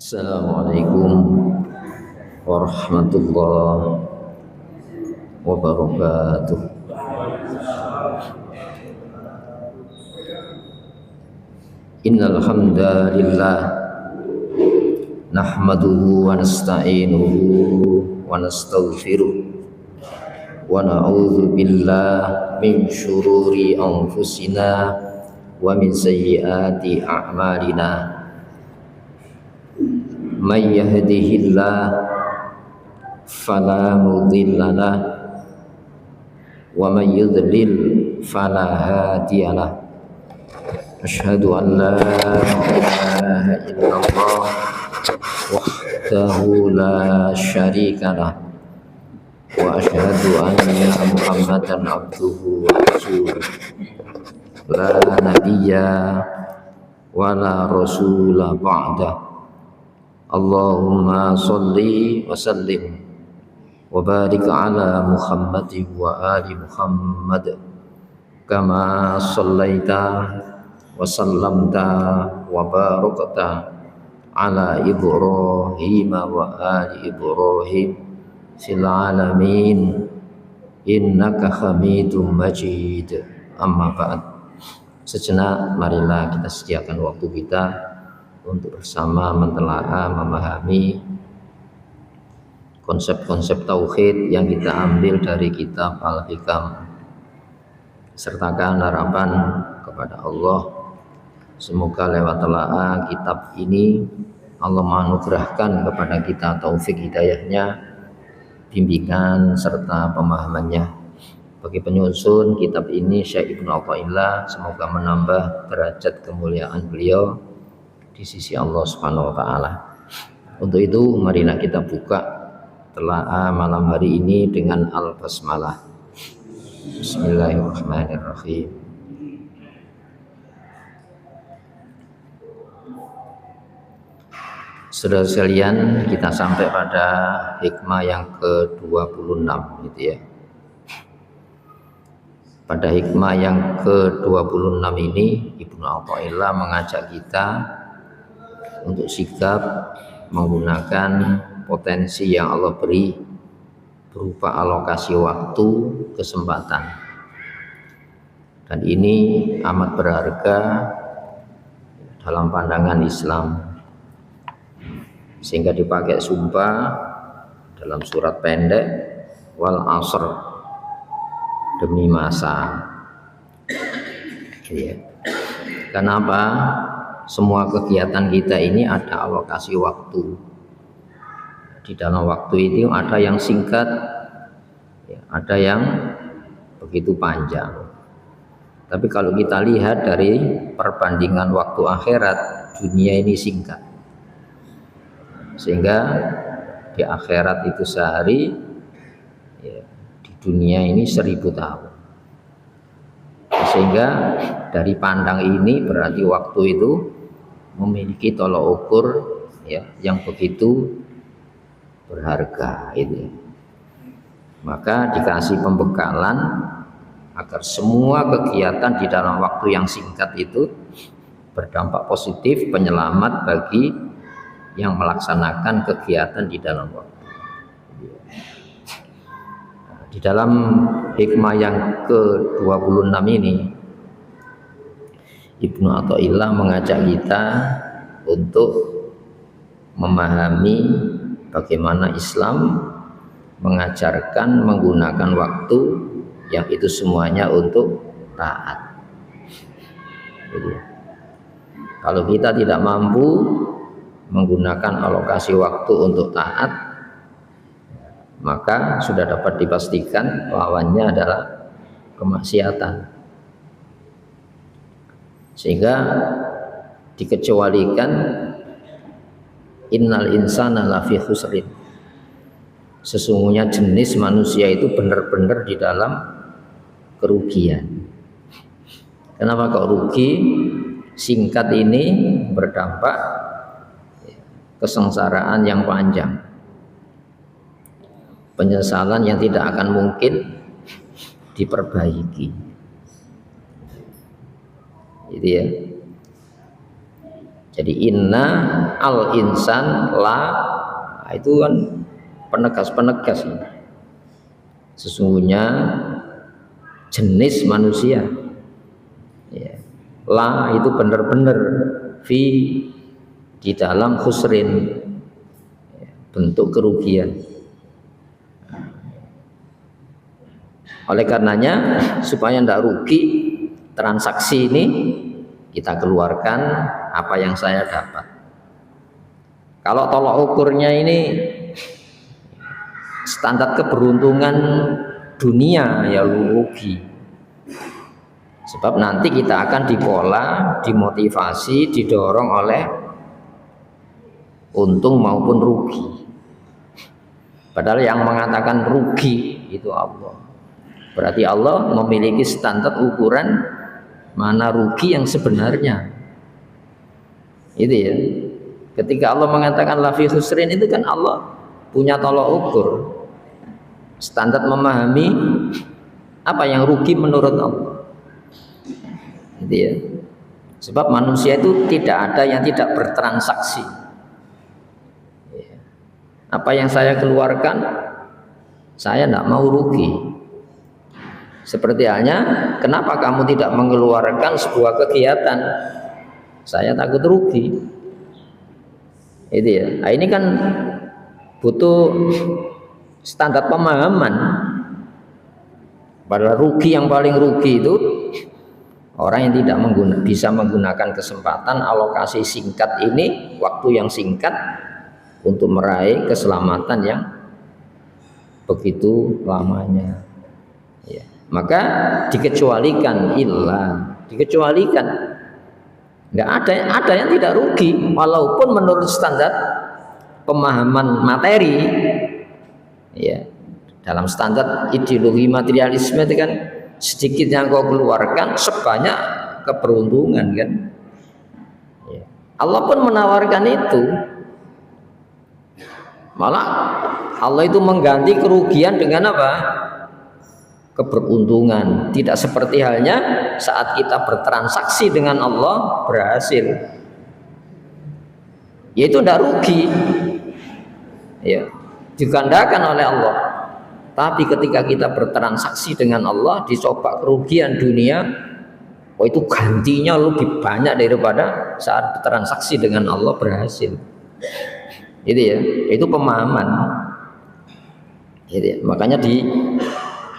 Assalamualaikum warahmatullahi wabarakatuh. Innal hamdalillah nahmaduhu wa nasta'inuhu wa nastaghfiruh wa na'udzu billahi min syururi anfusina wa min sayyiati a'malina. May yahdihillah fala mudilla lah wa may yudlil fala hadiyalah. Asyhadu an la ilaha illallah wahdahu la syarikalah wa asyhadu anna Muhammadan abduhu wa rasuluh. La nabiyya wa la rasula ba'dah. Allahumma salli wa sallim wa barik ala Muhammad wa ali Muhammad kama sallaita wa sallamta wa barakta ala Ibrahim wa ali Ibrahim fil alamin innaka Hamidum Majid. Amma ba'd. Sejenak marilah kita sediakan waktu kita untuk bersama mentelaah, memahami konsep-konsep tauhid yang kita ambil dari kitab Al-Hikam. Sertakan harapan kepada Allah, semoga lewat telaah kitab ini Allah menganugerahkan kepada kita taufik hidayahnya, bimbingan serta pemahamannya. Bagi penyusun kitab ini Syekh Ibnu Athaillah, semoga menambah derajat kemuliaan beliau di sisi Allah Subhanahu wa taala. Untuk itu marilah kita buka telaah malam hari ini dengan al-basmalah. Bismillahirrahmanirrahim. Saudara sekalian, kita sampai pada hikmah yang ke-26 gitu ya. Pada hikmah yang ke-26 ini Ibnu Athaillah mengajak kita untuk sikap menggunakan potensi yang Allah beri berupa alokasi waktu, kesempatan. Dan ini amat berharga dalam pandangan Islam, sehingga dipakai sumpah dalam surat pendek, wal asr, demi masa. Ya. Kenapa? Semua kegiatan kita ini ada alokasi waktu. Di dalam waktu itu ada yang singkat, ada yang begitu panjang. Tapi kalau kita lihat dari perbandingan waktu akhirat, dunia ini singkat. Sehingga di akhirat itu sehari, di dunia ini 1000 tahun. Sehingga dari pandang ini berarti waktu itu memiliki tolok ukur yang begitu berharga itu. Maka dikasih pembekalan agar semua kegiatan di dalam waktu yang singkat itu berdampak positif, penyelamat bagi yang melaksanakan kegiatan di dalam waktu. Di dalam hikmah yang ke-26 ini Ibnu Athaillah mengajak kita untuk memahami bagaimana Islam mengajarkan menggunakan waktu yang itu semuanya untuk taat. Jadi, kalau kita tidak mampu menggunakan alokasi waktu untuk taat, maka sudah dapat dipastikan lawannya adalah kemaksiatan. Sehingga dikecualikan innal insana lafi khusrin. Sesungguhnya jenis manusia itu benar-benar di dalam kerugian. Kenapa kok rugi? Singkat ini berdampak kesengsaraan yang panjang, penyesalan yang tidak akan mungkin diperbaiki. Gitu ya. Jadi inna al insan la, nah, itu kan penegas-penegas. Sesungguhnya jenis manusia, ya. La itu benar-benar fi di dalam khusrin, ya, bentuk kerugian. Oleh karenanya supaya tidak rugi transaksi ini, kita keluarkan apa yang saya dapat. Kalau tolak ukurnya ini standar keberuntungan dunia, ya rugi. Sebab nanti kita akan dipola, dimotivasi, didorong oleh untung maupun rugi. Padahal yang mengatakan rugi itu Allah. Berarti Allah memiliki standar ukuran mana rugi yang sebenarnya. Itu ya. Ketika Allah mengatakan lafi khusrin, itu kan Allah punya tolak ukur, standar memahami apa yang rugi menurut Allah. Gitu ya. Sebab manusia itu tidak ada yang tidak bertransaksi. Apa yang saya keluarkan, saya tidak mau rugi. Seperti halnya, kenapa kamu tidak mengeluarkan sebuah kegiatan? Saya takut rugi. Itu ya. Nah, ini kan butuh standar pemahaman. Padahal rugi, yang paling rugi itu orang yang tidak bisa menggunakan kesempatan alokasi singkat ini, waktu yang singkat untuk meraih keselamatan yang begitu lamanya. Ya. Maka dikecualikan, dikecualikan. Nggak ada yang tidak rugi, walaupun menurut standar pemahaman materi, ya. Dalam standar ideologi materialisme itu kan sedikit yang kau keluarkan sebanyak keberuntungan kan. Ya. Allah pun menawarkan itu. Malah Allah itu mengganti kerugian dengan apa? Keberuntungan. Tidak seperti halnya saat kita bertransaksi dengan Allah berhasil, yaitu tidak rugi, ya, digandakan oleh Allah. Tapi ketika kita bertransaksi dengan Allah, dicoba kerugian dunia, oh itu gantinya lebih banyak daripada saat bertransaksi dengan Allah berhasil. Itu ya, itu pemahaman. Itu ya. Makanya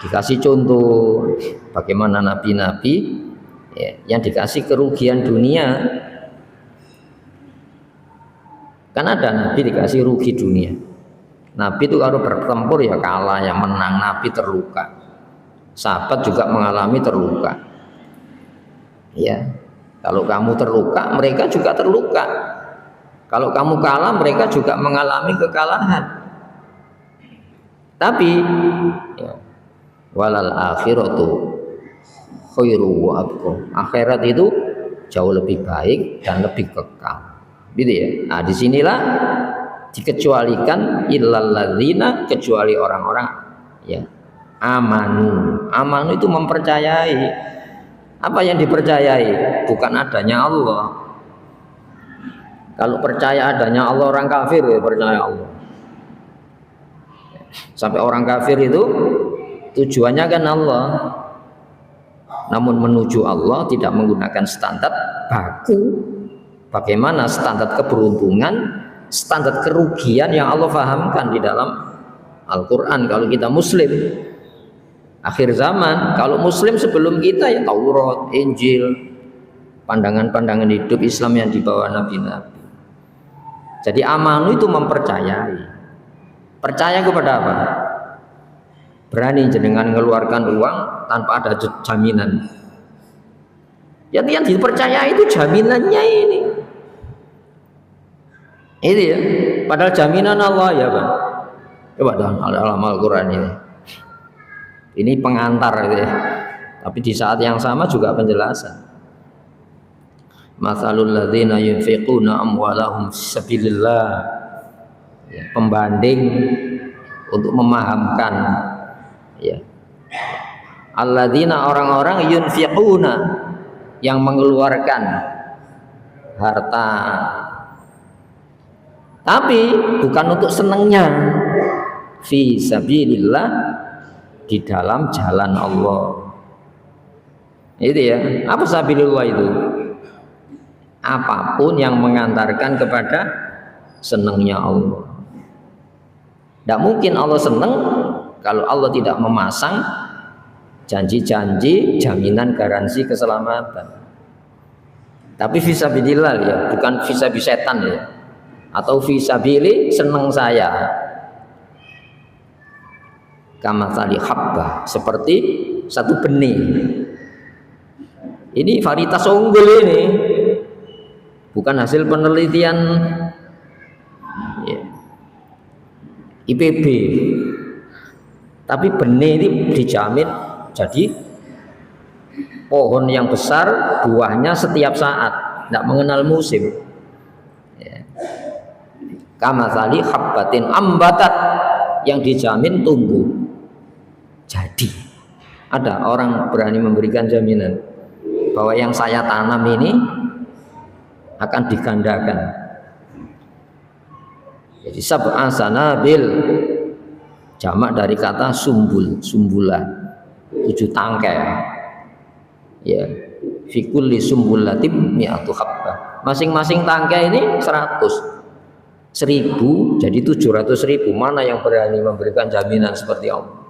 dikasih contoh bagaimana nabi-nabi, ya, yang dikasih kerugian dunia. Kan ada nabi dikasih rugi dunia. Nabi itu kalau bertempur ya kalah, yang menang nabi terluka. Sahabat juga mengalami terluka. Ya, kalau kamu terluka, mereka juga terluka. Kalau kamu kalah, mereka juga mengalami kekalahan. Tapi ya, walal akhiratu khairu wa abqa. Akhirat itu jauh lebih baik dan lebih kekal. Gitu ya. Nah, disinilah dikecualikan illal ladzina, kecuali orang-orang ya amanu itu mempercayai. Apa yang dipercayai? Bukan adanya Allah. Kalau percaya adanya Allah, orang kafir ya percaya Allah. Sampai orang kafir itu tujuannya kan Allah, namun menuju Allah tidak menggunakan standar baku. Bagaimana standar keberuntungan, standar kerugian yang Allah fahamkan di dalam Al-Quran. Kalau kita Muslim akhir zaman, kalau Muslim sebelum kita ya Taurat, Injil, pandangan-pandangan hidup Islam yang dibawa nabi-nabi. Jadi amanu itu mempercayai. Percaya kepada apa? Berani jenengan mengeluarkan uang tanpa ada jaminan. Yang dipercaya itu jaminannya ini. Itu ya. Padahal jaminan Allah ya Pak. Coba dalam Al-Quran ini. Ini pengantar gitu ya. Tapi di saat yang sama juga penjelasan. Matsalul ladzina yunfiquna amwalahum fisabilillah. Ya, pembanding untuk memahamkan ya. Alladzina, orang-orang yunfiquna yang mengeluarkan harta. Tapi bukan untuk senengnya. Fi sabilillah, di dalam jalan Allah. Itu ya. Apa sabilillah itu? Apapun yang mengantarkan kepada senangnya Allah. Tidak mungkin Allah senang kalau Allah tidak memasang janji-janji, jaminan, garansi keselamatan. Tapi fisabilillah ya, bukan fisabi setan ya, atau fisabili senang saya. Kamatsali habbah, seperti satu benih. Ini varietas unggul ini, bukan hasil penelitian ya, IPB, tapi benih ini dijamin jadi pohon yang besar, buahnya setiap saat, tidak mengenal musim. Ya. Kamatsali habbatin ambatat, yang dijamin tumbuh. Jadi ada orang berani memberikan jaminan bahwa yang saya tanam ini akan digandakan. Jadi sab'a sanabil, jamak dari kata sumbul, sumbula, 7 tangkai. Ya, fi kulli sumbulatin mi'atu habbah. Masing-masing tangkai ini 100.000, jadi 700.000. Mana yang berani memberikan jaminan seperti Allah?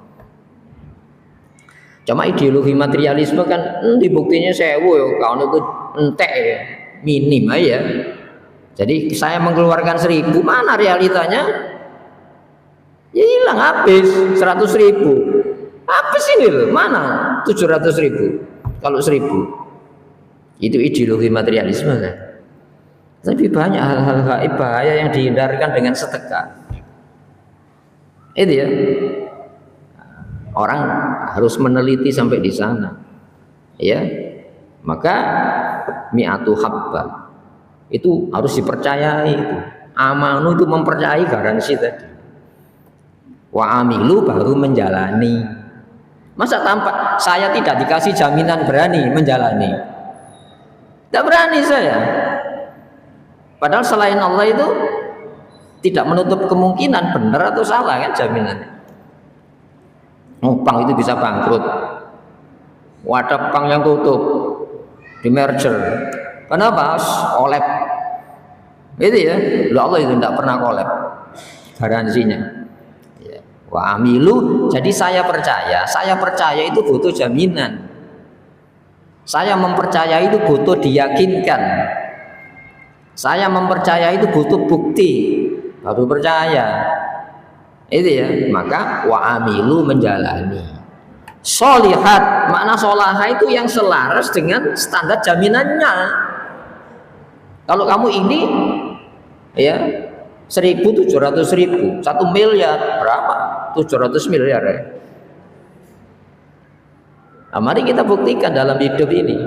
Cuma ideologi materialisme kan dibuktinya sewu ya, kalau itu entek ya, minim aja. Jadi saya mengeluarkan 1.000, mana realitanya? Ya hilang, habis 100.000. Habis ini loh, mana 700.000 kalau 1.000? Itu ideologi materialisme kan. Tapi banyak hal-hal gaib bahaya yang dihindarkan dengan sedekah. Itu ya. Orang harus meneliti sampai di sana, ya. Maka mi'atu habbah itu harus dipercayai. Itu amanu itu mempercayai garansi tadi. Wa amilu baru menjalani. Masa tanpa saya tidak dikasih jaminan berani menjalani? Tidak berani saya. Padahal selain Allah itu tidak menutup kemungkinan benar atau salah kan jaminannya. Bank itu bisa bangkrut. Wadah bank yang tutup, di merger. Kenapa? Kolab. Itu ya. Allah itu tidak pernah kolab. Garansinya. Ya. Wa amilu. Jadi saya percaya itu butuh jaminan. Saya mempercayai itu butuh diyakinkan. Saya mempercayai itu butuh bukti. Baru percaya. Itu ya, maka wa amilu menjalani. Sholihat, makna sholaha itu yang selaras dengan standar jaminannya. Kalau kamu ini ya 1.700.000, 1 miliar berapa? 700 miliar ya. Nah, mari kita buktikan dalam hidup ini.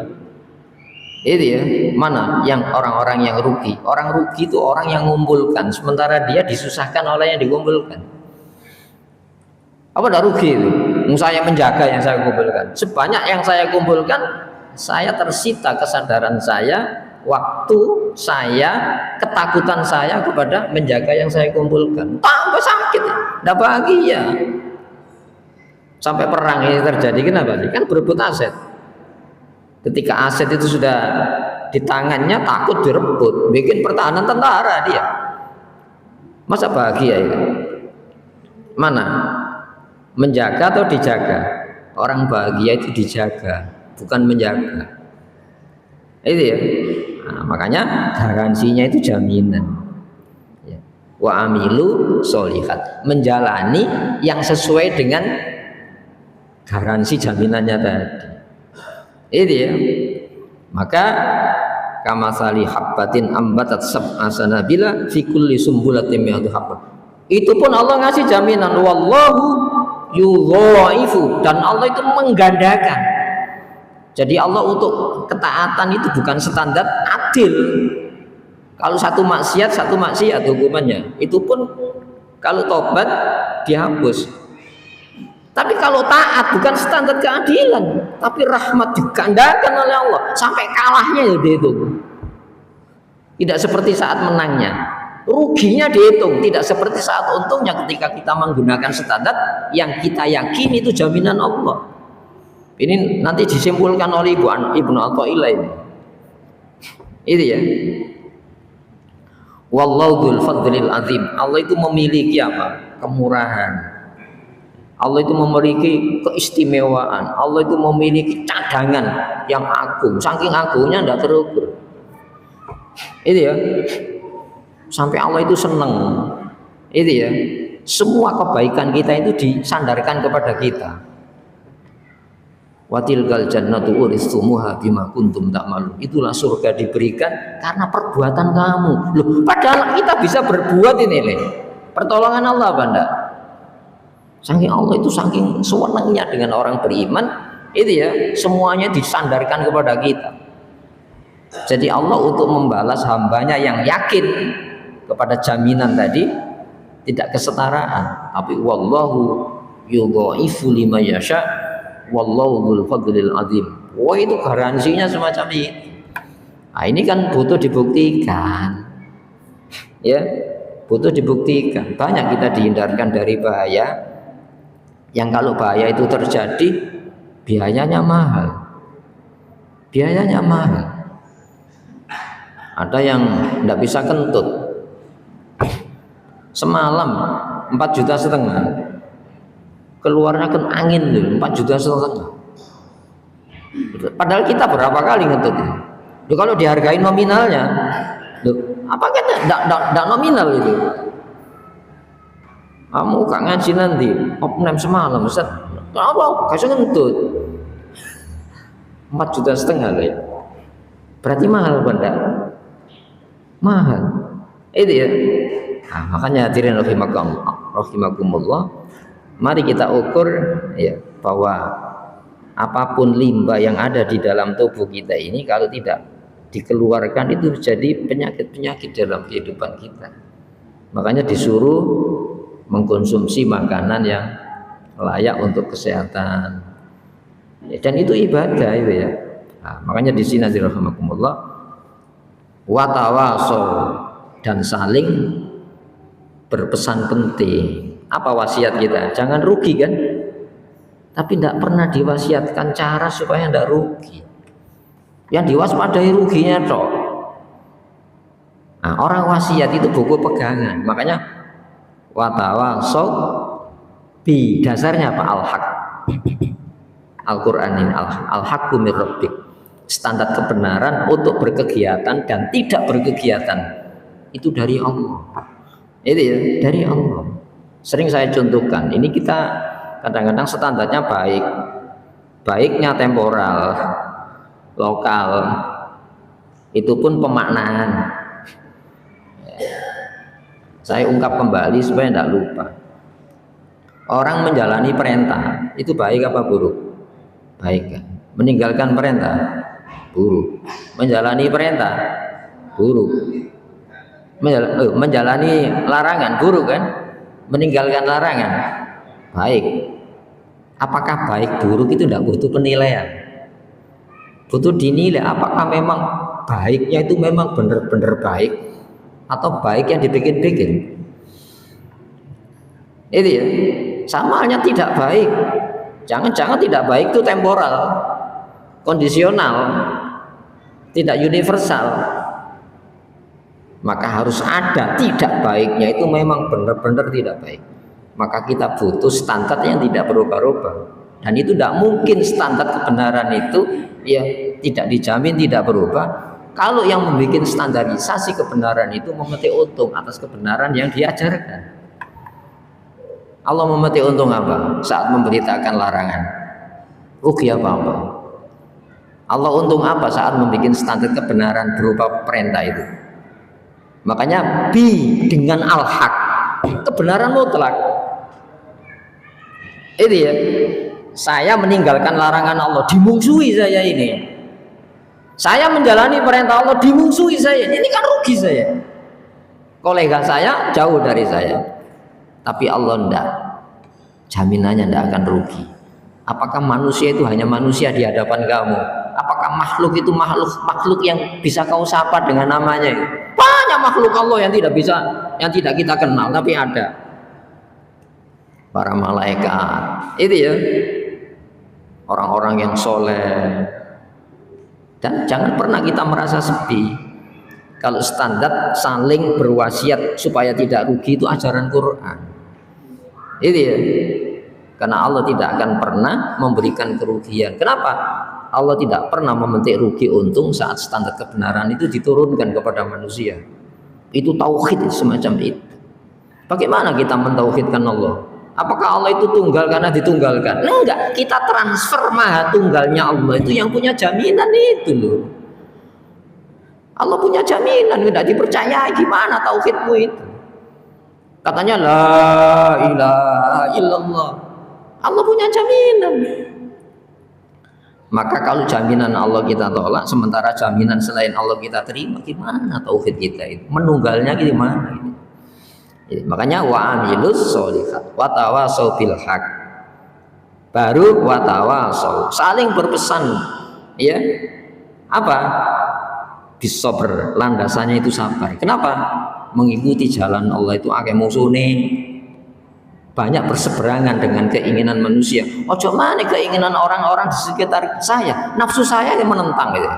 Itu ya, mana yang orang-orang yang rugi? Orang rugi itu orang yang mengumpulkan, sementara dia disusahkan oleh yang dikumpulkan. Apa tidak rugi itu? Saya menjaga yang saya kumpulkan. Sebanyak yang saya kumpulkan, saya tersita kesadaran saya, waktu saya, ketakutan saya kepada menjaga yang saya kumpulkan. Tambah sakit, tidak bahagia. Sampai perang ini terjadi, kenapa sih? Kan berebut aset. Ketika aset itu sudah di tangannya, takut direbut, bikin pertahanan tentara dia. Masa bahagia itu? Mana? Menjaga atau dijaga? Orang bahagia itu dijaga, bukan menjaga. Itu ya. Nah, makanya garansinya itu jaminan. Ya. Wa amilu sholihat, menjalani yang sesuai dengan garansi jaminannya tadi. Itu ya. Maka kamatsali habbatin ambatat sab'a sanabila fi kulli sumbulatin mi'atu habbah. Itu pun Allah ngasih jaminan, wallahu yudhaifu, dan Allah itu menggandakan. Jadi Allah untuk ketaatan itu bukan standar adil. Kalau satu maksiat hukumannya. Itu pun kalau tobat dihapus. Tapi kalau taat bukan standar keadilan, tapi rahmat digandakan oleh Allah sampai kalahnya itu. Tidak seperti saat menangnya. Ruginya dihitung, tidak seperti saat untungnya ketika kita menggunakan standar yang kita yakini itu jaminan Allah. Ini nanti disimpulkan oleh Ibnu Athaillah ini. Itu ya. Wallahu dzul fadlil azim. Allah itu memiliki apa? Kemurahan. Allah itu memiliki keistimewaan. Allah itu memiliki cadangan yang agung. Saking agungnya tidak terukur. Itu ya. Sampai Allah itu senang. Itu ya. Semua kebaikan kita itu disandarkan kepada kita. Watilgal jannatu uristumuha bima kuntum ta'malun. Itulah surga diberikan karena perbuatan kamu. Loh, padahal kita bisa berbuat ini nih. Pertolongan Allah apa enggak? Saking Allah itu saking senangnya dengan orang beriman, itu ya, semuanya disandarkan kepada kita. Jadi Allah untuk membalas hambanya yang yakin kepada jaminan tadi tidak kesetaraan, tapi wallahu yudhaifu liman yasha wallahu dzul fadlil azim. Wah, itu garansinya semacam ini. Nah, ini kan butuh dibuktikan. Ya, butuh dibuktikan. Banyak kita dihindarkan dari bahaya yang kalau bahaya itu terjadi biayanya mahal. Biayanya mahal. Ada yang tidak bisa kentut. Semalam 4,5 juta. Keluarnya kan angin tuh 4,5 juta. Padahal kita berapa kali ngentut? Loh, kalau dihargai nominalnya, loh, apa kan tidak nominal itu? Kamu gak ngaji nanti, opname semalam, Ustaz. Kenapa? Kasih ngentut 4,5 juta loh. Berarti mahal benda. Mahal. Itu ya. Nah, makanya hadirin rahimakumullah, mari kita ukur ya bahwa apapun limbah yang ada di dalam tubuh kita ini kalau tidak dikeluarkan itu jadi penyakit-penyakit dalam kehidupan kita. Makanya disuruh mengkonsumsi makanan yang layak untuk kesehatan. Dan itu ibadah itu ya. Nah, makanya di sini rahimakumullah, watawasau, dan saling berpesan penting. Apa wasiat kita? Jangan rugi kan? Tapi tidak pernah diwasiatkan cara supaya tidak rugi. Yang diwaspadai ruginya toh. Nah, orang wasiat itu buku pegangan. Makanya watawasau bi, dasarnya apa? Al-haq. Al-Quran ini al-haqqu mir rabbik. Standar kebenaran untuk berkegiatan dan tidak berkegiatan itu dari Allah. Itu ya, dari Allah. Sering saya contohkan, ini kita kadang-kadang standarnya baik, baiknya temporal, lokal, itu pun pemaknaan. Saya ungkap kembali supaya tidak lupa. Orang menjalani perintah itu baik apa buruk? Baik kan? Meninggalkan perintah buruk. Menjalani perintah buruk. Menjalani larangan buruk kan? Meninggalkan larangan baik. Apakah baik buruk itu tidak butuh penilaian? Butuh dinilai apakah memang baiknya itu memang benar-benar baik atau baik yang dibikin-bikin. Itu ya, sama halnya tidak baik. Jangan-jangan tidak baik itu temporal, kondisional, tidak universal. Maka harus ada tidak baiknya itu memang benar-benar tidak baik. Maka kita butuh standar yang tidak berubah-ubah. Dan itu tidak mungkin standar kebenaran itu ya tidak dijamin tidak berubah. Kalau yang membuat standarisasi kebenaran itu memetik untung atas kebenaran yang diajarkan. Allah memetik untung apa? Saat memberitakan larangan. Rugi apa-apa? Allah untung apa saat membuat standar kebenaran berupa perintah itu? Makanya bi dengan al-haq, kebenaran mutlak. Itu ya. Saya meninggalkan larangan Allah, dimungsuhi saya ini. Saya menjalani perintah Allah, dimungsuhi saya. Ini kan rugi saya. Kolega saya jauh dari saya. Tapi Allah enggak. Jaminannya enggak akan rugi. Apakah manusia itu hanya manusia di hadapan kamu? Apakah makhluk itu makhluk yang bisa kau sapa dengan namanya? Banyak makhluk Allah yang tidak bisa, yang tidak kita kenal, tapi ada. Para malaikat, itu ya, orang-orang yang soleh. Dan jangan pernah kita merasa sepi. Kalau standar saling berwasiat supaya tidak rugi itu ajaran Quran. Itu ya. Karena Allah tidak akan pernah memberikan kerugian. Kenapa? Allah tidak pernah memetik rugi untung saat standar kebenaran itu diturunkan kepada manusia. Itu tauhid semacam itu. Bagaimana kita mentauhidkan Allah? Apakah Allah itu tunggal karena ditunggalkan? Enggak, kita transfer maha tunggalnya Allah itu yang punya jaminan itu loh. Allah punya jaminan, tidak dipercayai, gimana tauhidmu itu? Katanya la ilaha illallah. Allah punya jaminan. Maka kalau jaminan Allah kita tolak, sementara jaminan selain Allah kita terima, gimana tauhid kita itu? Menunggalnya gimana? Jadi, makanya wa amilus sholihat wa tawasau bil haq, baru wa tawasau, saling berpesan, ya apa, bisober, landasannya itu sabar. Kenapa? Mengikuti jalan Allah itu akeh musune, banyak berseberangan dengan keinginan manusia. Ojo mana keinginan orang-orang di sekitar saya, nafsu saya yang menentang gitu.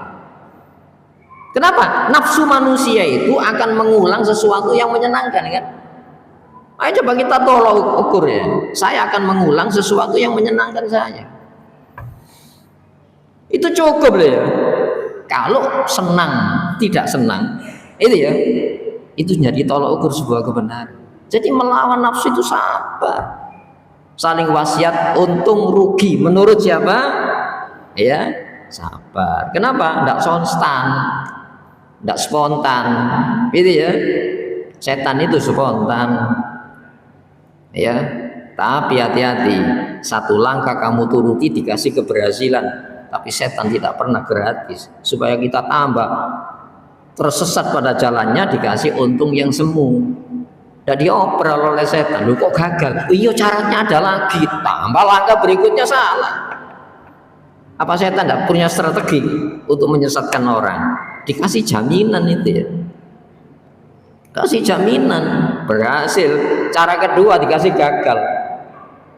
Kenapa? Nafsu manusia itu akan mengulang sesuatu yang menyenangkan, kan? Ayo coba kita tolong ukur ya. Saya akan mengulang sesuatu yang menyenangkan saya. Itu cukup ya. Kalau senang, tidak senang, itu ya, itu jadi tolak ukur sebuah kebenaran. Jadi melawan nafsu itu sabar. Saling wasiat untung rugi menurut siapa? Ya, sabar. Kenapa? Tidak konstan, tidak spontan. Gitu ya. Setan itu spontan. Ya, tapi hati-hati, satu langkah kamu turuti dikasih keberhasilan, tapi setan tidak pernah gratis. Supaya kita tambah tersesat pada jalannya, dikasih untung yang semu. Dan dioper oleh setan, lu kok gagal? Iya, caranya ada lagi, tambah langkah berikutnya salah. Apa setan tidak punya strategi untuk menyesatkan orang? Dikasih jaminan itu ya. Kasih jaminan berhasil. Cara kedua dikasih gagal.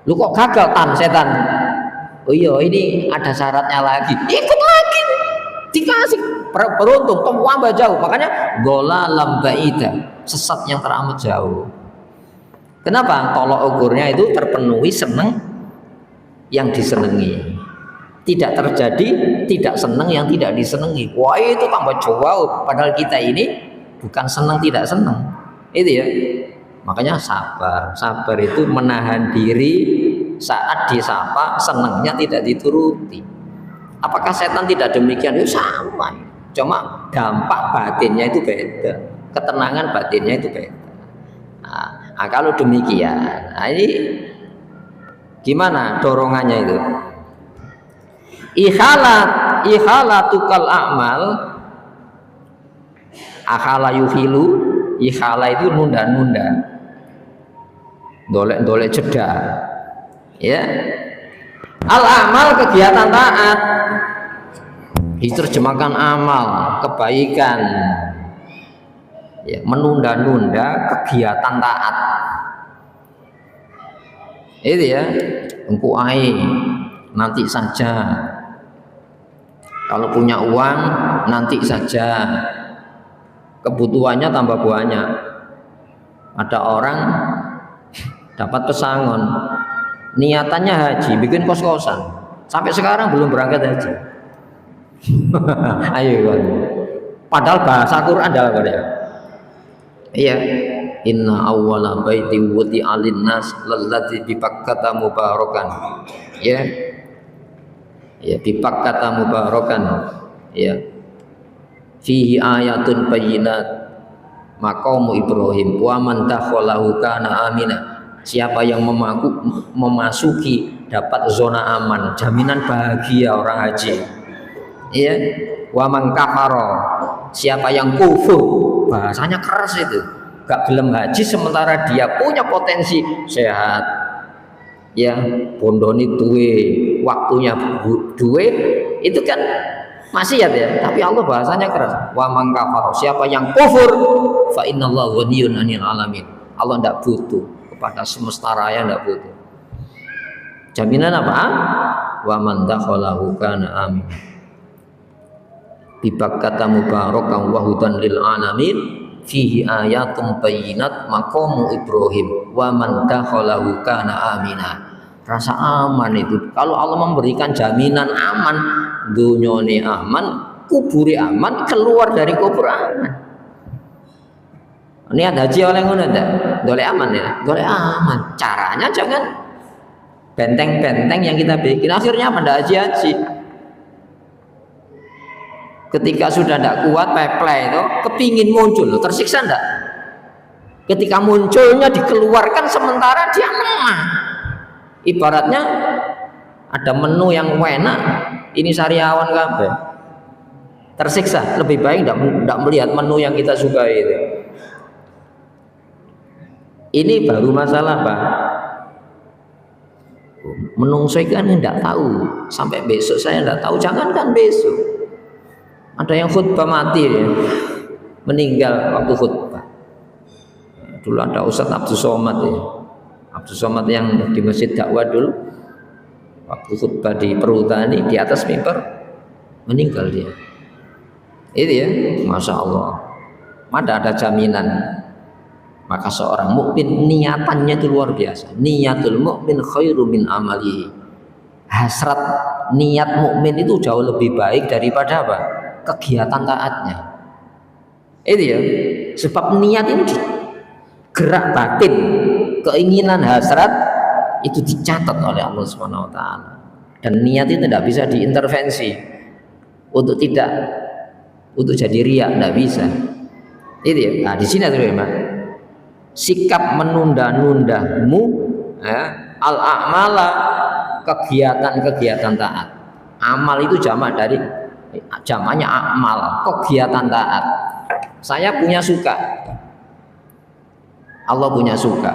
Lu kok gagal tan setan? Oh iya, ini ada syaratnya lagi. Ikut lagi. Dikasih beruntung tambah jauh. Makanya gola lambaida, sesat yang teramat jauh. Kenapa? Tolok ukurnya itu terpenuhi seneng yang disenangi. Tidak terjadi tidak seneng yang tidak disenangi. Wah, itu tambah jauh. Padahal kita ini bukan senang tidak senang, itu ya. Makanya sabar. Sabar itu menahan diri saat disapa, senangnya tidak dituruti. Apakah setan tidak demikian? Ya sama. Cuma dampak batinnya itu beda, ketenangan batinnya itu beda. Nah, kalau demikian, nah ini gimana dorongannya itu? Ikhalatukal a'mal. Akhala yuhilu, ikhala itu nunda-nunda, dolek-dolek jeda, ya. Al-amal kegiatan taat, diterjemahkan amal kebaikan, ya, menunda-nunda kegiatan taat, itu ya. Engku ae nanti saja, kalau punya uang nanti saja. Kebutuhannya tambah banyak. Ada orang dapat pesangon, niatannya haji, bikin kos-kosan, sampai sekarang belum berangkat haji. Ayo kan. Padahal bahasa Quran dalam dia. Iya. Inna awwala baiti wudi'a lin-nas lalladzi bi Bakkata mubarakan. Ya. Ya, bi Bakkata mubarakan. Ya. Fihi ayatun bayyinat maqamu Ibrahim wa man dakhalahu kana amina. Siapa yang memasuki dapat zona aman, jaminan bahagia orang haji. Ya, wa man kafara, siapa yang kufur, bahasanya keras itu, gak gelem haji sementara dia punya potensi sehat. Ya, bondoni duwe, waktunya duwe, itu kan maksiat ya, tapi Allah bahasanya keras. Wa man kafara, siapa yang kufur, fa innallaha ghaniyun 'anil alamin. Allah tidak butuh kepada semesta raya, tidak butuh. Jaminan apa? Wa man dakhalahu kana amin. Bibakkata mubarakan wa hudan lil alamin fihi ayatum bayyinat maqamu Ibrahim wa man dakhalahu kana amina. Rasa aman itu. Kalau Allah memberikan jaminan aman, dunyane aman, kubure aman, keluar dari kubur aman. Niat haji oleh ngono ndak? Golek aman ya, golek aman. Caranya jangan benteng-benteng yang kita bikin. Akhirnya apa? Ndak haji. Ketika sudah tidak kuat peplay itu, kepingin muncul, tersiksa ndak? Ketika munculnya dikeluarkan sementara dia lemah. Ibaratnya ada menu yang enak, ini sariawan kabeh. Tersiksa, lebih baik tidak melihat menu yang kita sukai itu. Ini baru masalah Pak. Menungso kan tidak tahu, sampai besok saya tidak tahu, jangankan besok. Ada yang khutbah mati ya, meninggal waktu khutbah. Dulu ada Ustadz Abdul Somad ya, Abdul Somad yang di masjid dakwah dulu, waktu khutbah di Perhutani di atas mimbar meninggal dia. Itu ya, masya Allah. Mana ada jaminan. Maka seorang mukmin niatannya itu luar biasa. Niatul mukmin khairu min amalihi. Hasrat niat mukmin itu jauh lebih baik daripada apa? Kegiatan taatnya. Itu ya. Sebab niat ini gerak batin, keinginan hasrat itu dicatat oleh Allah Subhanahu wa taala. Dan niat itu tidak bisa diintervensi untuk jadi riya, tidak bisa. Itu ya. Nah, di sini terima. Sikap menunda-nundamu ya, al-a'mala, kegiatan-kegiatan taat. Amal itu jamaknya amal, kegiatan taat. Saya punya suka, Allah punya suka.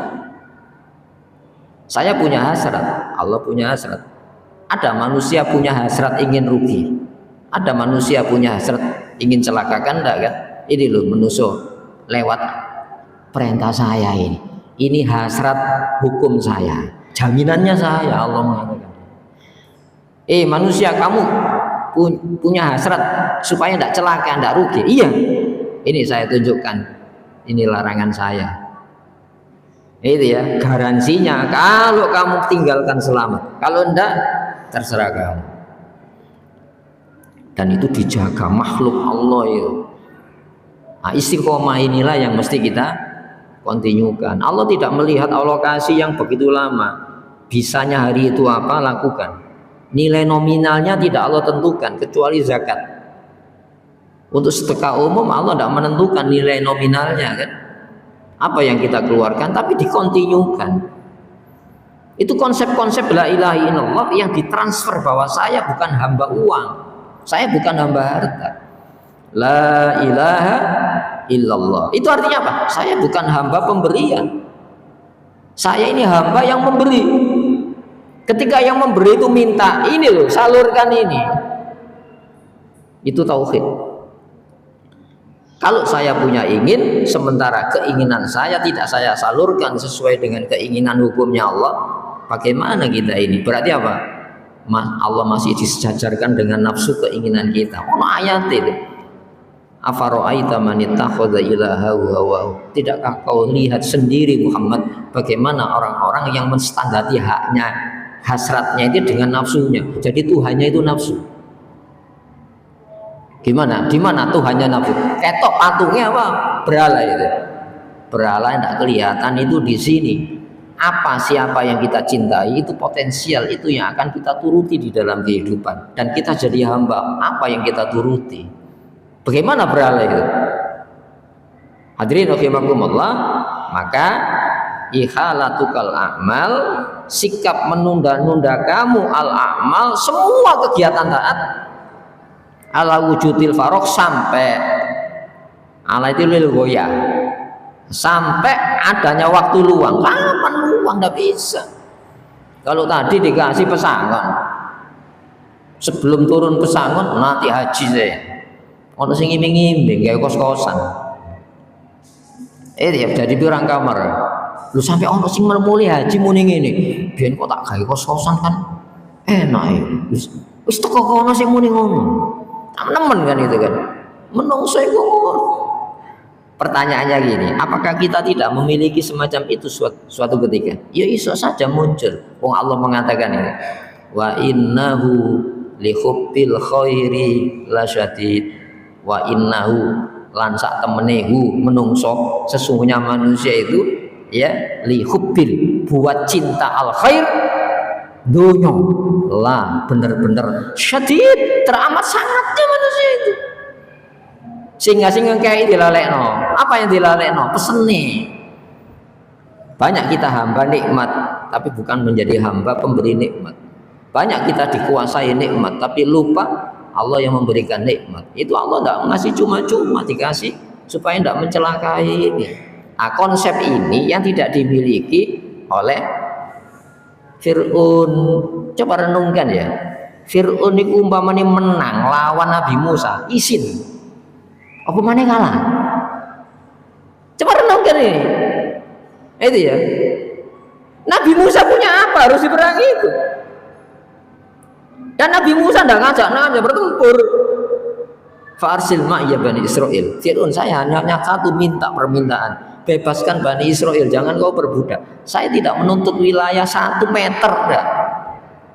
Saya punya hasrat, Allah punya hasrat. Ada manusia punya hasrat ingin rugi, ada manusia punya hasrat ingin celakakan, enggak kan? Ini loh manusia lewat perintah saya ini hasrat hukum saya, jaminannya saya, Allah mengatakan. Manusia kamu punya hasrat supaya tidak celaka, tidak rugi. Iya, ini saya tunjukkan, ini larangan saya. Itu ya, garansinya kalau kamu tinggalkan selamat, kalau tidak terserah kamu. Dan itu dijaga makhluk Allah itu. Nah, istiqomah inilah yang mesti kita kontinukan. Allah tidak melihat alokasi yang begitu lama. Bisanya hari itu apa, lakukan. Nilai nominalnya tidak Allah tentukan kecuali zakat. Untuk sedekah umum Allah tidak menentukan nilai nominalnya kan. Apa yang kita keluarkan tapi dikontinukan. Itu konsep-konsep la ilaha illallah yang ditransfer bahwa saya bukan hamba uang. Saya bukan hamba harta. La ilaha illallah. Itu artinya apa? Saya bukan hamba pemberian. Saya ini hamba yang memberi. Ketika yang memberi itu minta, ini loh, salurkan ini. Itu tauhid. Kalau saya punya ingin, sementara keinginan saya tidak saya salurkan sesuai dengan keinginan hukumnya Allah, bagaimana kita ini? Berarti apa? Allah masih disejajarkan dengan nafsu keinginan kita. Ayat itu. Afara'aita man ittakhadha ilahahu hawahu. Tidakkah kau lihat sendiri Muhammad bagaimana orang-orang yang menstandati haknya, hasratnya itu dengan nafsunya. Jadi Tuhannya itu nafsu. Gimana? Di mana Tuhannya nafsu? Ketok patungnya apa? Berhala itu. Berhala yang tidak kelihatan itu di sini. Apa siapa yang kita cintai itu potensial itu yang akan kita turuti di dalam kehidupan. Dan kita jadi hamba. Apa yang kita turuti? Bagaimana berhala itu? Hadirin rahimakumullah, maka ikhalatukal a'mal, sikap menunda-nunda kamu al-a'mal, semua kegiatan taat ala wujudil farok sampai ala itu lil goyah, sampai adanya waktu luang. Kapan luang? Tidak bisa. Kalau tadi dikasih pesangon Sebelum turun pesangon nanti haji saya. Ono sing ngiming-ngiming gawe kos-kosan. Ya jadi pirang kamar. Lu sampai ono sing mulai haji muni ngene. Biyen kok tak gawe kos-kosan kan enak ya. Wis teko kono sing muni ngono. Tak nemen kan itu kan. Menungso iku ngono. Pertanyaannya gini, apakah kita tidak memiliki semacam itu suatu ketika? Ya iso saja muncul. Wong Allah mengatakan ini, wa innahu li hubbil khairi lasyadid, wa innahu lan sak temenehu menungso sesungguhnya manusia itu ya li hubbil buat cinta al khair dunya lah bener-bener syadid teramat sangatnya manusia itu. Sehingga kayak dilalekno. Apa yang dilalekno? Pesene. Banyak kita hamba nikmat, tapi bukan menjadi hamba pemberi nikmat. Banyak kita dikuasai nikmat, tapi lupa Allah yang memberikan nikmat. Itu Allah tidak ngasih cuma-cuma, dikasih supaya tidak mencelakai ini. Nah, konsep ini yang tidak dimiliki oleh Fir'aun. Coba renungkan ya. Fir'aun itu umpamanya menang lawan Nabi Musa, izin. Apa mana kalah? Coba renungkan ini. Itu ya. Nabi Musa punya apa harus diperangi itu? Dan Nabi Musa tidak ngajak bertempur. Farsil ma'ya Bani Israel. Fir'aun, saya hanya satu minta permintaan. Bebaskan Bani Israel, jangan kau berbudak. Saya tidak menuntut wilayah 1 meter.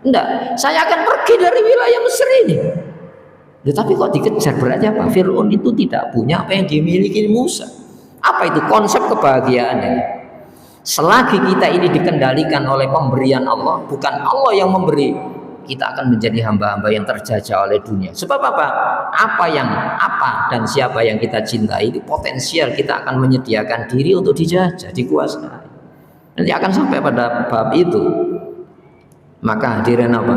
Enggak. Saya akan pergi dari wilayah Mesir ini. Tetapi kok dikejar, berarti apa? Fir'aun itu tidak punya apa yang dimiliki Musa. Apa itu konsep kebahagiaannya? Selagi kita ini dikendalikan oleh pemberian Allah, bukan Allah yang memberi, kita akan menjadi hamba-hamba yang terjajah oleh dunia. Sebab apa? Apa dan siapa yang kita cintai itu potensial kita akan menyediakan diri untuk dijajah, dikuasai. Nanti akan sampai pada bab itu. Maka hadirin apa?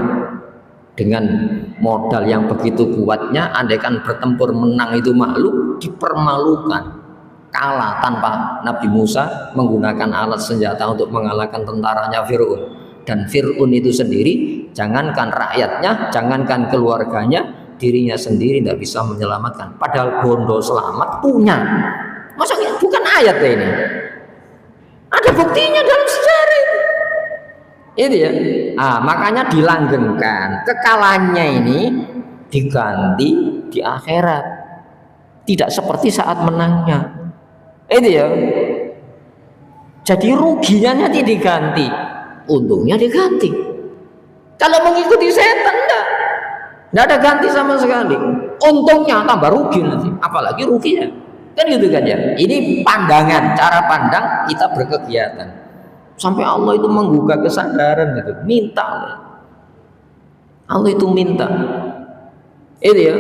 Dengan modal yang begitu kuatnya, andaikan bertempur menang itu makhluk, dipermalukan, kalah tanpa Nabi Musa menggunakan alat senjata untuk mengalahkan tentaranya Fir'aun. Dan Fir'aun itu sendiri, jangankan rakyatnya, jangankan keluarganya, dirinya sendiri tidak bisa menyelamatkan. Padahal bondo selamat punya. Masa bukan ayat ini? Ada buktinya dalam sejarah itu. Itu ya. Makanya dilanggengkan kekalahannya ini diganti di akhirat, tidak seperti saat menangnya. Itu ya. Jadi ruginya nanti diganti, untungnya diganti. Kalau mengikuti setan enggak ada ganti sama sekali. Untungnya tambah rugi nanti, apalagi ruginya. Kan gitu kan ya. Ini pandangan, cara pandang kita berkegiatan. Sampai Allah itu menggugah kesadaran gitu, minta Allah itu minta. Itu ya.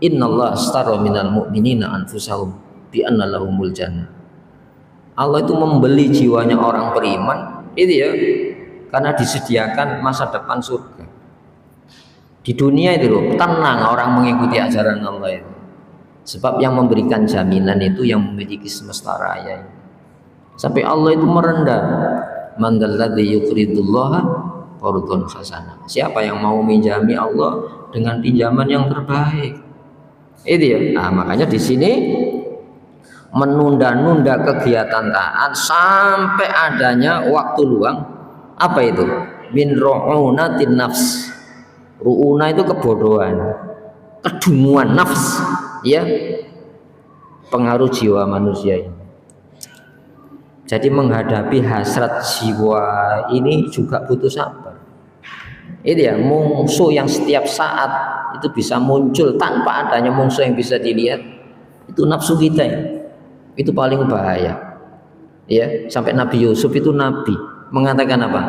Innallaha ashtara minal mu'minina anfusahum bi anna lahumul jannah. Allah itu membeli jiwanya orang beriman, itu ya, karena disediakan masa depan surga. Di dunia itu loh, tenang orang mengikuti ajaran Allah itu. Sebab yang memberikan jaminan itu yang memiliki semesta raya itu. Sampai Allah itu merendah, man dzalladzi yuqridullaha qardhan hasanah. Siapa yang mau minjami Allah dengan pinjaman yang terbaik? Itu ya. Makanya di sini menunda-nunda kegiatan taat sampai adanya waktu luang. Apa itu? Min ru'unatin nafs. Ru'una itu kebodohan, kedunguan nafs, ya, pengaruh jiwa manusia ini. Jadi menghadapi hasrat jiwa ini juga butuh sabar. Itu ya, musuh yang setiap saat itu bisa muncul tanpa adanya musuh yang bisa dilihat, itu nafsu kita ya. Itu paling bahaya. Ya, sampai Nabi Yusuf itu nabi mengatakan apa?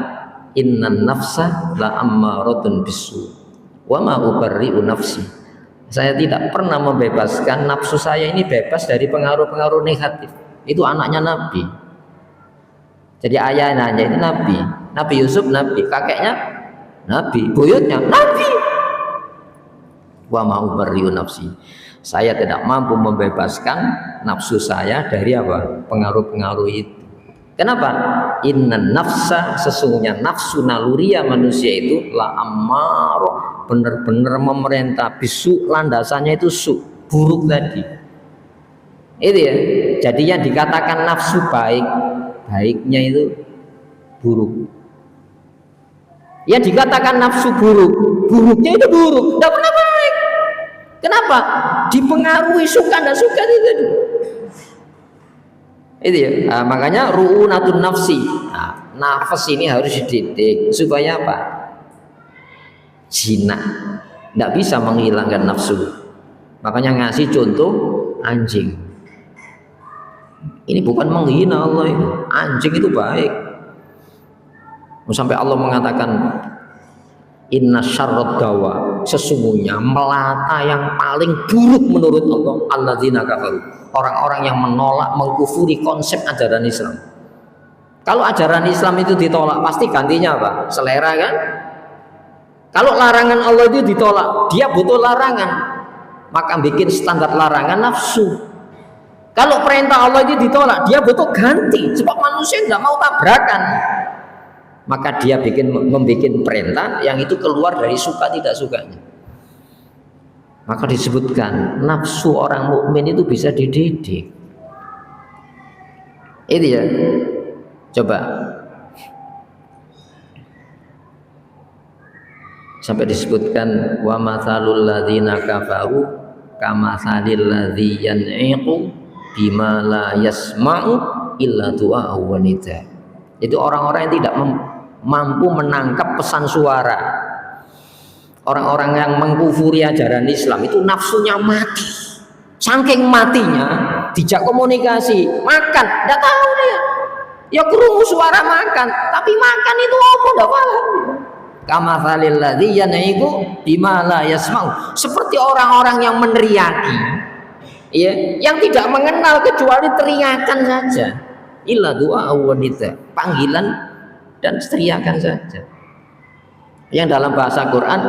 Innan nafsa la ammaratun bisu wa ma ubarri'u nafsi. Saya tidak pernah membebaskan nafsu saya ini bebas dari pengaruh-pengaruh negatif. Itu anaknya nabi. Jadi ayahnya itu nabi, Nabi Yusuf nabi, kakeknya nabi, buyutnya nabi. Wa ma ubarri'u nafsi. Saya tidak mampu membebaskan nafsu saya dari apa? Pengaruh-pengaruh itu. Kenapa? Innan nafsa, sesungguhnya nafsu naluriya manusia itu la ammarah, benar-benar memerintah bisu, landasannya itu buruk tadi. Itu ya. Jadi yang dikatakan nafsu baik, baiknya itu buruk. Yang dikatakan nafsu buruk, buruknya itu buruk, tidak pernah baik. Kenapa? Dipengaruhi suka tidak suka itu. Itu ya. Nah, makanya ru'unatun nafsi. Nah, nafas ini harus dididik supaya apa? Jinak, tidak bisa menghilangkan nafsu. Makanya ngasih contoh anjing. Ini bukan menghina Allah ini. Anjing itu baik. Sampai Allah mengatakan inna syarrad dawa, sesungguhnya melata yang paling buruk menurut Allah alladzina kafaru, orang-orang yang menolak, mengkufuri konsep ajaran Islam. Kalau ajaran Islam itu ditolak, pasti gantinya apa? Selera kan? Kalau larangan Allah itu ditolak, dia butuh larangan, maka bikin standar larangan nafsu. Kalau perintah Allah itu ditolak, dia butuh ganti, sebab manusia tidak mau tabrakan, maka dia membuat perintah yang itu keluar dari suka tidak sukanya. Maka disebutkan nafsu orang mukmin itu bisa dididik. Itu ya. Coba sampai disebutkan wa matsalul ladzina kafaru kamatsalil ladzi yan'iqu bima la yasma'u illa du'a wa nida. Itu orang-orang yang tidak mampu menangkap pesan suara. Orang-orang yang mengkufuri ajaran Islam itu nafsunya mati. Saking matinya dijak komunikasi, makan, tidak tahu dia. Ya krungu suara makan, tapi makan itu apa enggak paham. Kamatsalil ladzi yan'iqu bima la yasma'u, seperti orang-orang yang meneriaki, ya, yang tidak mengenal kecuali teriakan saja. Illa du'a wa nida, panggilan dan teriakan saja. Yang dalam bahasa Quran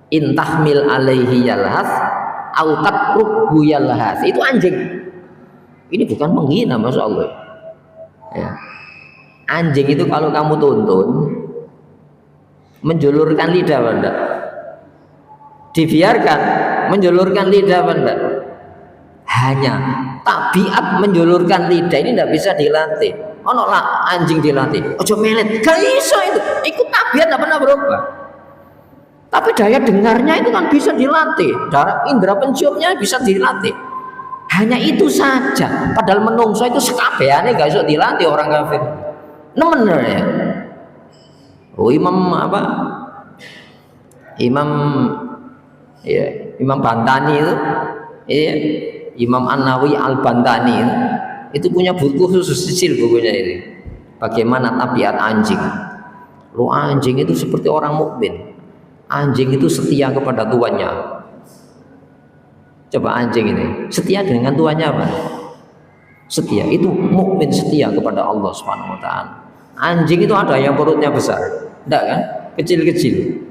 intahmil alaihi yalhas au takrukhu yalhas, itu anjing. Ini bukan menghina, Masya Allah ya. Anjing itu kalau kamu tuntun menjulurkan lidah benda, dibiarkan menjulurkan lidah benda, hanya tabiat menjulurkan lidah ini tidak bisa dilatih. Ono lah anjing dilatih, ojo melet, gak iso itu, ikut tabiat tidak pernah berubah. Tapi daya dengarnya itu kan bisa dilatih, indera penciumnya bisa dilatih. Hanya itu saja. Padahal menungso itu sekabeane gak iso dilatih orang kafir. Nemen ya. Oh Imam apa? Imam Bantani itu, ya, Imam An-Nawawi Al-Bantani itu punya buku khusus kecil bukunya ini. Bagaimana tabiat anjing. Lo anjing itu seperti orang mukmin. Anjing itu setia kepada tuannya. Coba anjing ini setia dengan tuannya apa? Setia, itu mukmin setia kepada Allah Subhanahu wa taala. Anjing itu ada yang perutnya besar, enggak kan? Kecil-kecil.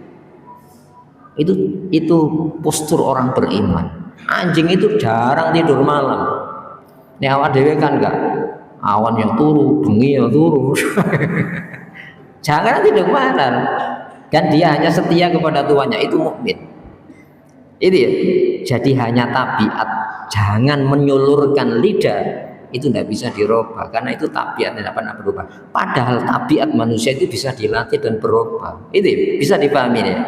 Itu postur orang beriman. Anjing itu jarang tidur malam. Nih awak dhewe kan enggak. Awan yang turu, bengi yang turu. Jangan tidur malam. Dan dia hanya setia kepada tuannya, itu mukmin. Itu ya. Jadi hanya tabiat, jangan menyulurkan lidah, itu tidak bisa dirubah karena itu tabiat tidak pernah berubah. Padahal tabiat manusia itu bisa dilatih dan berubah. Itu ya, bisa dipahami ya.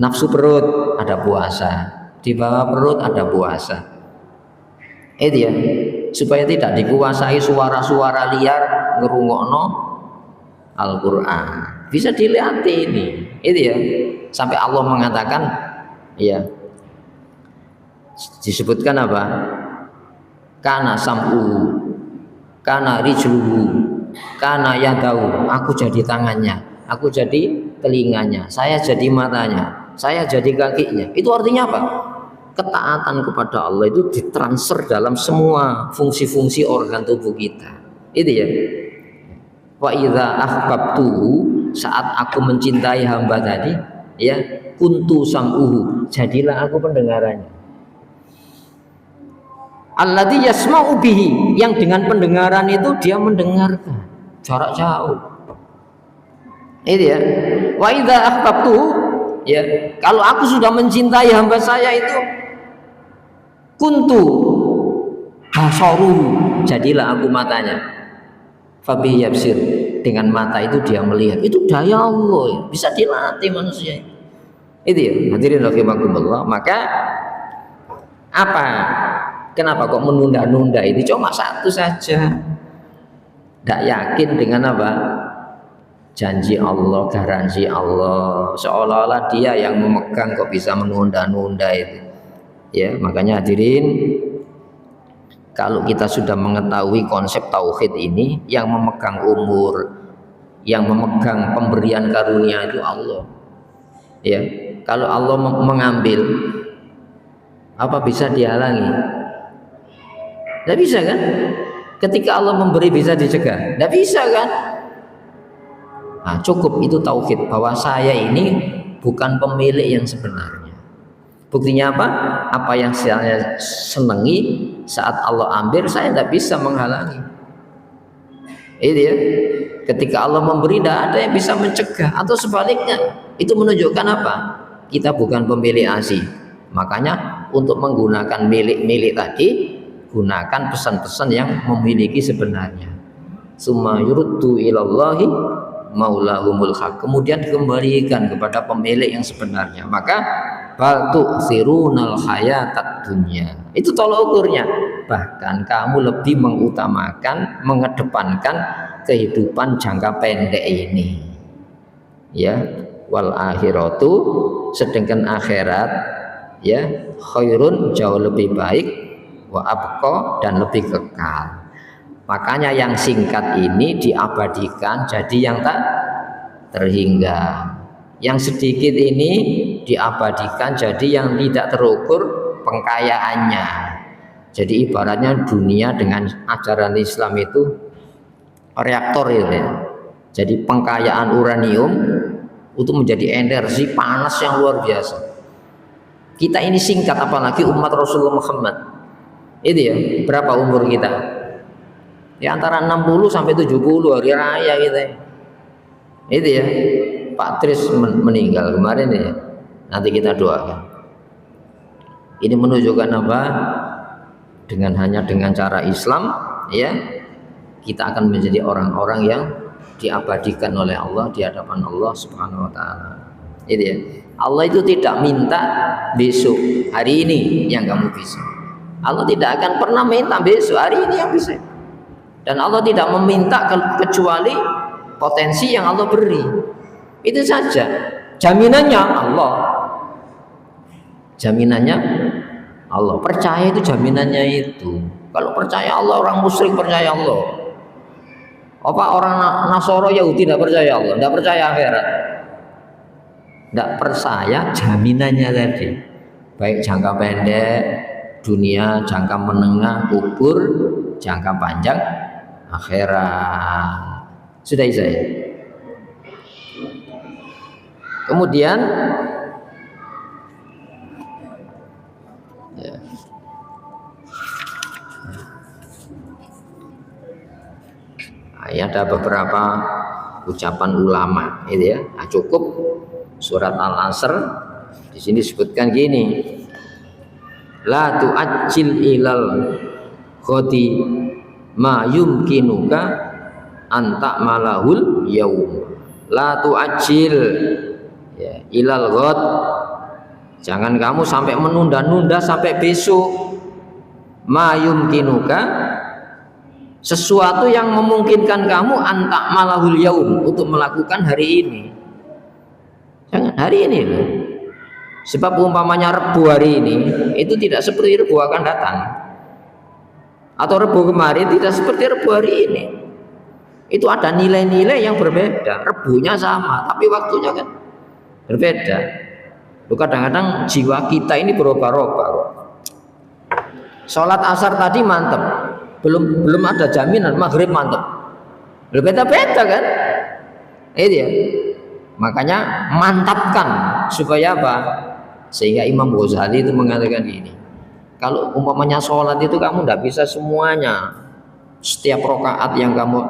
Nafsu perut ada puasa, di bawah perut ada puasa. Itu ya, supaya tidak dikuasai suara-suara liar ngerungokno Al-Qur'an. Bisa dilihat ini. Itu ya. Sampai Allah mengatakan ya, disebutkan apa? Kana sam'u, kana rijluhu, kana yadahu. Aku jadi tangannya, aku jadi telinganya, saya jadi matanya, saya jadi kakinya. Itu artinya apa? Ketaatan kepada Allah itu ditransfer dalam semua fungsi-fungsi organ tubuh kita. Itu ya. Wa idza ahbabtuhu, saat aku mencintai hamba tadi, ya, kuntu sam'uhu, jadilah aku pendengarannya. Alladzi yasma'u bihi, yang dengan pendengaran itu dia mendengarkan jarak jauh. Itu ya. Wa idza ahbabtuhu, Ya, kalau aku sudah mencintai hamba saya itu kuntu basaru, jadilah aku matanya. Fabi yabsir, dengan mata itu dia melihat. Itu daya Allah ya. Bisa dilatih manusia. Itu ya, hadirin rahimakumullah. Maka apa? Kenapa kok menunda-nunda ini? Cuma satu saja. Tidak yakin dengan apa? Janji Allah, garansi Allah, seolah-olah dia yang memegang kok bisa menunda-nunda itu. Ya, makanya hadirin, kalau kita sudah mengetahui konsep tauhid ini, yang memegang umur, yang memegang pemberian karunia itu Allah. Ya, kalau Allah mengambil, apa bisa dihalangi? Tidak bisa kan? Ketika Allah memberi bisa dicegah? Tidak bisa kan? Nah, cukup itu tauhid bahwa saya ini bukan pemilik yang sebenarnya. Buktinya apa? Apa yang saya senangi saat Allah ambil, saya tidak bisa menghalangi. Itu ya. Ketika Allah memberi, tidak ada yang bisa mencegah. Atau sebaliknya, itu menunjukkan apa? Kita bukan pemilik asli. Makanya untuk menggunakan milik-milik tadi, gunakan pesan-pesan yang memiliki sebenarnya. Summa yuruddu ilallahi maulahumul haq, kemudian dikembalikan kepada pemilik yang sebenarnya. Maka bal tu'thirunal hayatad dunya, itu tolak ukurnya. Bahkan kamu lebih mengutamakan, mengedepankan kehidupan jangka pendek ini, ya. Wal akhiratu, sedangkan akhirat, ya, khairun, jauh lebih baik, wa abqa, dan lebih kekal. Makanya yang singkat ini diabadikan jadi yang tak terhingga. Yang sedikit ini diabadikan jadi yang tidak terukur pengkayaannya. Jadi ibaratnya dunia dengan ajaran Islam itu reaktor itu ya. Jadi pengkayaan uranium itu menjadi energi panas yang luar biasa. Kita ini singkat, apalagi umat Rasulullah Muhammad. Itu ya, berapa umur kita? Ya antara 60 sampai 70 hari raya gitu ya. Itu ya, Pak Tris meninggal kemarin ya. Nanti kita doakan. Ini menunjukkan apa? Hanya dengan cara Islam, ya, kita akan menjadi orang-orang yang diabadikan oleh Allah di hadapan Allah Subhanahu wa taala. Itu ya. Allah itu tidak minta besok, hari ini yang kamu bisa. Allah tidak akan pernah minta besok, hari ini yang bisa. Dan Allah tidak meminta kecuali potensi yang Allah beri. Itu saja. Jaminannya Allah. Jaminannya Allah. Percaya itu jaminannya itu. Kalau percaya Allah, orang musyrik percaya Allah. Apa orang Nasoro Yahudi tidak percaya Allah, tidak percaya akhirat, tidak percaya jaminannya tadi. Baik jangka pendek dunia, jangka menengah kubur, jangka panjang akhirat. Sudah saya. Kemudian ya. Ada beberapa ucapan ulama itu ya. Nah, cukup surat Al-Asr di sini disebutkan gini. La tu'ajjil ilal khoti ma yumkinuka anta malahul yaum. La tu'ajjil ya, ilal ghad, jangan kamu sampai menunda-nunda sampai besok. Ma yumkinuka, sesuatu yang memungkinkan kamu anta malahul yaum, untuk melakukan hari ini. Jangan hari ini loh. Sebab umpamanya Rebu hari ini itu tidak seperti Rebu akan datang, atau Rebu kemarin tidak seperti Rebu hari ini. Itu ada nilai-nilai yang berbeda. Rebunya sama tapi waktunya kan berbeda. Kadang-kadang jiwa kita ini berubah-ubah. Sholat asar tadi mantap, belum ada jaminan maghrib mantap. Beda-beda kan? Itu ya. Makanya mantapkan supaya apa? Sehingga Imam Ghazali itu mengatakan gini, kalau umpamanya sholat itu kamu tidak bisa semuanya, setiap rakaat yang kamu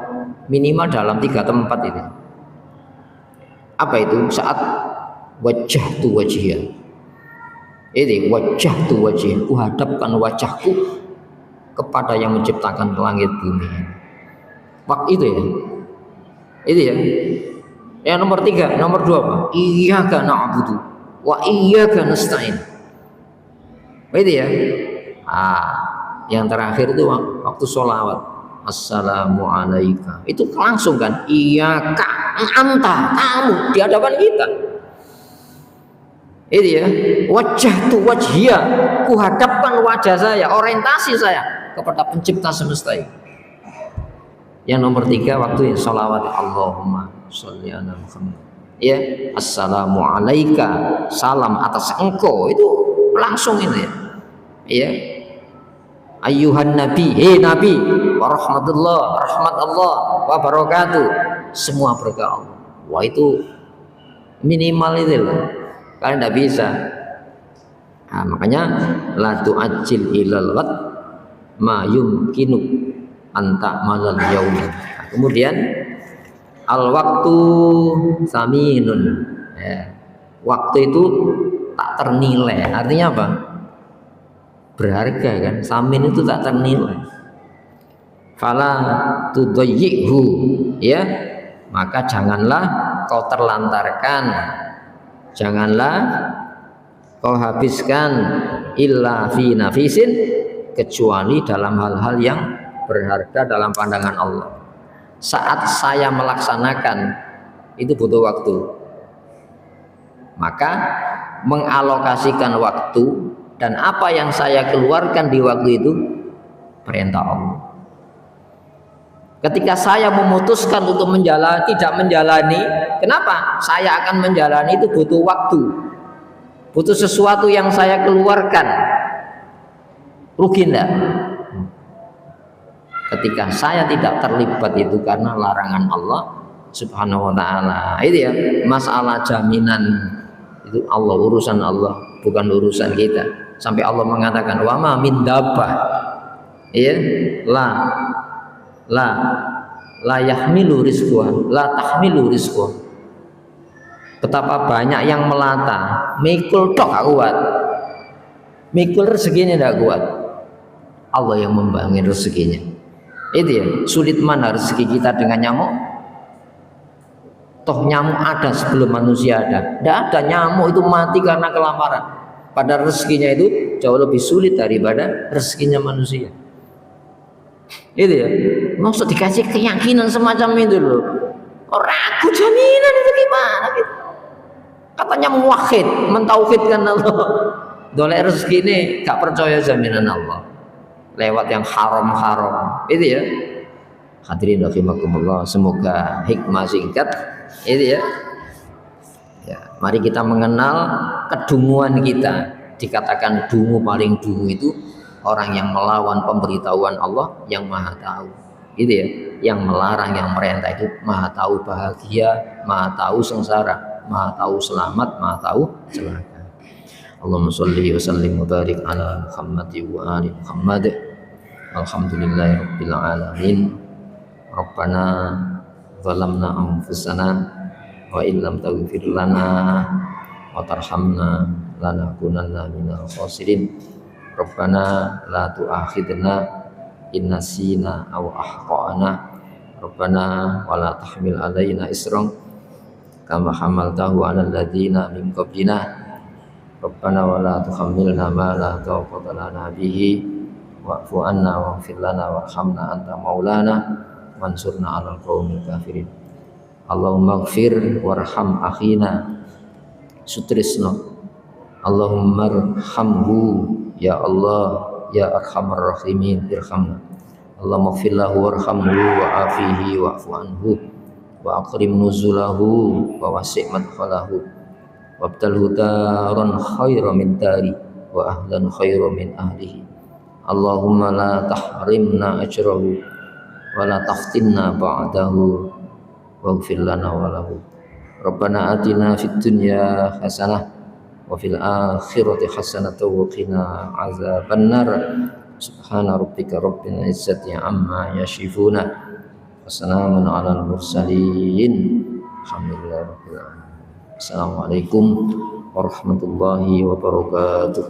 minimal dalam 3 tempat itu. Apa itu? Saat wajjahtu wajhiya. Ini wajjahtu wajhiya, ku hadapkan wajahku kepada yang menciptakan langit bumi. Waktu itu ya. Itu ya. Yang nomor 3, nomor 2 apa? Iyyaka na'budu wa iyyaka nasta'in. Itu ya. Yang terakhir itu waktu sholawat. Assalamu alaika. Itu langsung kan, iyyaka anta, kamu di hadapan kita. Itu ya. Wajjahtu wajhiya, ku hadapkan wajah saya, orientasi saya kepada pencipta semesta ini. Yang nomor 3 waktu sholawat, Allahumma sholli ala Muhammad. Ya, assalamu alaika, salam atas engkau, itu langsung itu ya. Ya. Ayyuhan nabi, nabi, wa rahmatullah, rahmat Allah, wa barakatuh, semua berkah Allah. Wah, itu minimal itu loh. Kalian tidak bisa. Makanya la tu'ajjil ilal ghad ma yumkinu anta malal yaum. Kemudian al waktu saminun. Waktu itu tak ternilai. Artinya apa? Berharga kan, samin itu tak ternilai. Fala tudayyihu, ya, maka janganlah kau terlantarkan, janganlah kau habiskan illa fi nafisin, kecuali dalam hal-hal yang berharga dalam pandangan Allah. Saat saya melaksanakan itu butuh waktu, maka mengalokasikan waktu dan apa yang saya keluarkan di waktu itu perintah Allah. Ketika saya memutuskan untuk tidak menjalani, kenapa? Saya akan menjalani itu butuh waktu, butuh sesuatu yang saya keluarkan. Rugi enggak? Ketika saya tidak terlibat itu karena larangan Allah Subhanahu wa ta'ala. Itu ya, masalah jaminan itu Allah, urusan Allah, bukan urusan kita. Sampai Allah mengatakan wa ma min dabbah, ya, la yahmilu rizquha, la tahmilu rizquha. Betapa banyak yang melata, mikul tok gak kuat, mikul rezekinya tidak kuat. Allah yang membangun rezekinya. Itu ya, sulit mana rezeki kita dengan nyamuk? Toh nyamuk ada sebelum manusia ada. Tidak ada, nyamuk itu mati karena kelaparan. Padahal rezekinya itu jauh lebih sulit daripada rezekinya manusia. Itu ya, maksud dikasih keyakinan semacam itu loh. Ragu jaminan itu gimana gitu. Katanya muwahhid, mentauhidkan Allah. Dolek rezeki ini gak percaya jaminan Allah. Lewat yang haram-haram. Itu ya. Hadirin rahimakumullah, semoga hikmah singkat itu ya. Ya, mari kita mengenal kedunguan kita. Dikatakan dungu, paling dungu itu orang yang melawan pemberitahuan Allah yang Maha Tahu. Gitu ya. Yang melarang, yang merintah itu Maha Tahu bahagia, Maha Tahu sengsara, Maha Tahu selamat, Maha Tahu celaka. Allahumma sholli wa sallim wa barik ala Muhammad wa ali Muhammad. Alhamdulillahirabbil alamin. Rabbana zalamna anfusana wa illam taghfir lana wa tarhamna lanakunanna minal khasirin. Rabbana la tu'akhidna in nasina aw akhtana. Rabbana wa la tahmil alaina isran kama hamaltahu 'alal ladzina min qablina. Rabbana wa la tuhammilna ma la taqata lana bihi wa'fu 'anna waghfir lana warhamna anta maulana wansurna 'alal qaumil kafirin. Allahumma ighfir warham akhina Sutrisno. Allahumma arhamhu ya Allah ya arhamar rahimin irhamna. Allahumma ighfir lahu warhamhu wa'afihi wa'fu anhu wa akrim nuzulahu wa wasi' madkhalahu wabtalhu daran khairan min dari wa ahlan khairan min ahlihi. Allahumma la tahrimna ajrahu wa la taftinna ba'dahu waghfir lana wa lahu. Rabbana atina fid dunya hasanah wa fil akhirati hasanah wa qina azabannar. Subhana rabbika rabbil izzati amma yasifuna wa salamun alal mursalin. Alhamdulillah rabbil alamin. Assalamualaikum warahmatullahi wabarakatuh.